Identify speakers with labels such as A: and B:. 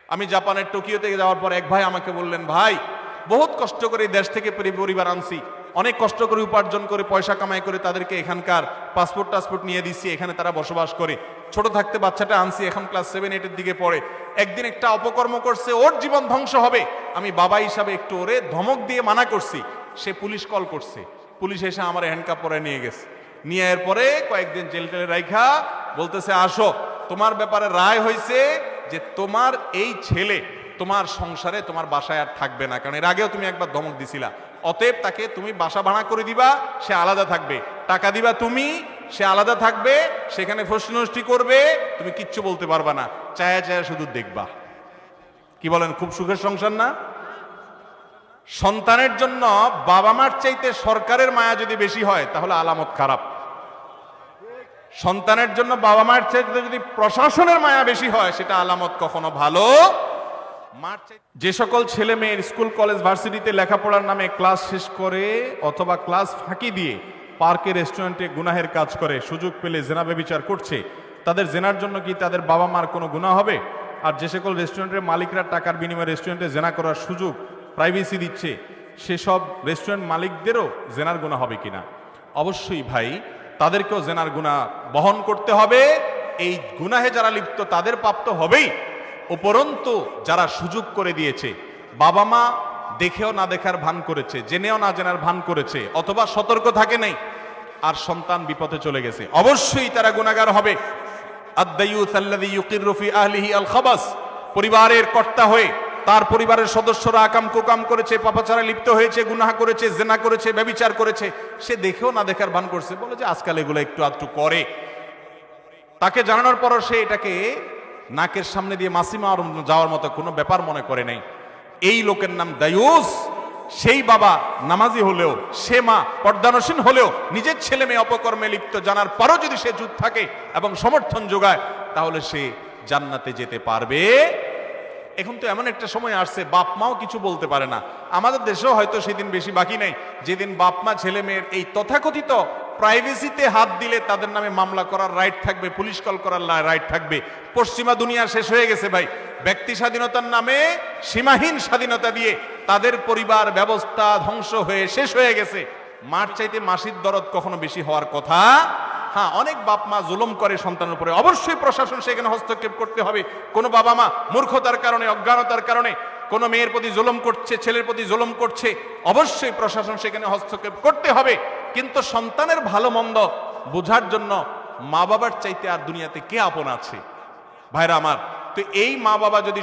A: আমি জাপানের টোকিওতে যাওয়ার পর এক ভাই আমাকে বললেন, ভাই বহুত কষ্ট করে দেশ থেকে পরিবার আনছি, অনেক কষ্ট করে উপার্জন করে পয়সা কামাই করে তাদেরকে এখানকার পাসপোর্ট নিয়ে দিচ্ছি, এখানে তারা বসবাস করে। ছোট থাকতে বাচ্চাটা আনছি, এখন ক্লাস 7-8 দিকে পড়ে। একদিন একটা অপকর্ম করছে, ওর জীবন ধ্বংস হবে। আমি বাবা হিসাবে একটু ওরে ধমক দিয়ে মানা করছি। সে পুলিশ কল করছে, পুলিশ এসে আমার হ্যান্ডকাপ পরে নিয়ে গেছে। নিয়ে এর পরে কয়েকদিন জেল টেলে রাইখা বলতেছে, আসো, তোমার ব্যাপারে রায় হয়েছে যে তোমার এই ছেলে তোমার সংসারে তোমার বাসায় আর থাকবে না, কারণ এর আগেও তুমি একবার ধমক দিছিলা। অতএব তাকে তুমি বাসা ভাড়া করে দিবা, সে আলাদা থাকবে, টাকা দিবা তুমি, সে আলাদা থাকবে, সেখানে ফষ্টি করবে, তুমি কিচ্ছু বলতে পারবা না, চায়া চায়া শুধু দেখবা। কি বলেন, খুব সুখের সংসার না? সন্তানের জন্য বাবা মার চাইতে সরকারের মায়া যদি বেশি হয় তাহলে আলামত খারাপ। সন্তানের জন্য বাবা মার চাইতে যদি প্রশাসনের মায়া বেশি হয় সেটা আলামত কখনো ভালো। যে সকল ছেলে মেয়ের স্কুল কলেজ ভার্সিটিতে লেখাপড়ার নামে ক্লাস শেষ করে অথবা ক্লাস ফাঁকি দিয়ে পার্কে রেস্টুরেন্টে গুনাহের কাজ করে, সুযোগ পেলে জেনা ব্যভিচার করছে, তাদের জেনার জন্য কি তাদের বাবা মার কোনো গুনাহ হবে? আর যে সকল রেস্টুরেন্টের মালিকরা টাকার বিনিময়ে রেস্টুরেন্টে জেনা করার সুযোগ প্রাইভেসি দিচ্ছে, সেসব রেস্টুরেন্ট মালিকদেরও জেনার গুনাহ হবে কিনা? অবশ্যই ভাই, তাদেরকেও জেনার গুনাহ বহন করতে হবে। এই গুনাহে যারা লিপ্ত তাদের পাপ তো হবেই, উপরন্তু যারা সুযোগ করে দিয়েছে, বাবা মা দেখেও না দেখার ভান করেছে, জেনেও না জেনার ভান করেছে, অথবা সতর্ক থাকে নাই, আর সন্তান বিপথে চলে গেছে, অবশ্যই তারা গুনাহগার হবে। আদ-দায়ুস আল্লাযী ইউকিররু ফি আহলিহি আল খাবাস, পরিবারের কর্তা হয়ে তার পরিবারের সদস্যরা আকাম কুকাম করেছে, পাপাচারে লিপ্ত হয়েছে, গুনাহ করেছে, জেনা করেছে, ব্যভিচার করেছে, সে দেখেও না দেখার ভান করছে, বলে যে আজকাল এগুলো একটু আধটু করে। তাকে জানানোর পরও সে এটাকে নাকের সামনে দিয়ে মাসিমা যাওয়ার মতো কোনো ব্যাপার মনে করে নেই। এই লোকের নাম দায়ুস। সেই বাবা নামাজি হলেও, সে মা পর্দানসীন হলেও নিজের ছেলে মেয়ে অপকর্মে লিপ্ত জানার পরও যদি সে চুপ থাকে এবং সমর্থন যোগায়, তাহলে সে জান্নাতে যেতে পারবে। এখন তো এমন একটা সময় আসছে বাপ মাও কিছু বলতে পারে না। আমাদের দেশেও হয়তো সেদিন বেশি বাকি নাই যেদিন বাপ মা ছেলে মেয়ের এই তথাকথিত প্রাইভেসিতে হাত দিলে তাদের নামে মামলা করার রাইট থাকবে, পুলিশ কল করার রাইট থাকবে। পশ্চিমা দুনিয়া শেষ হয়ে গেছে ভাই। ব্যক্তি স্বাধীনতার নামে সীমাহীন স্বাধীনতা দিয়ে তাদের পরিবার ব্যবস্থা ধ্বংস হয়ে শেষ হয়ে গেছে। মার চাইতে মাসির দরদ কখনো বেশি হওয়ার কথা। হ্যাঁ, অনেক বাপ মা জুলুম করে সন্তানের উপরে, অবশ্যই প্রশাসন সেখানে হস্তক্ষেপ করতে হবে। কোনো বাবা মা মূর্খতার কারণে, অজ্ঞানতার কারণে কোনো মেয়ের প্রতি জুলুম করছে, ছেলের প্রতি জুলুম করছে, অবশ্যই প্রশাসন সেখানে হস্তক্ষেপ করতে হবে। কিন্তু সন্তানের ভালো মন্দ বোঝার জন্য মা বাবার চাইতে আর দুনিয়াতে কে আপন আছে? ভাইরা আমার, তো এই মা বাবা যদি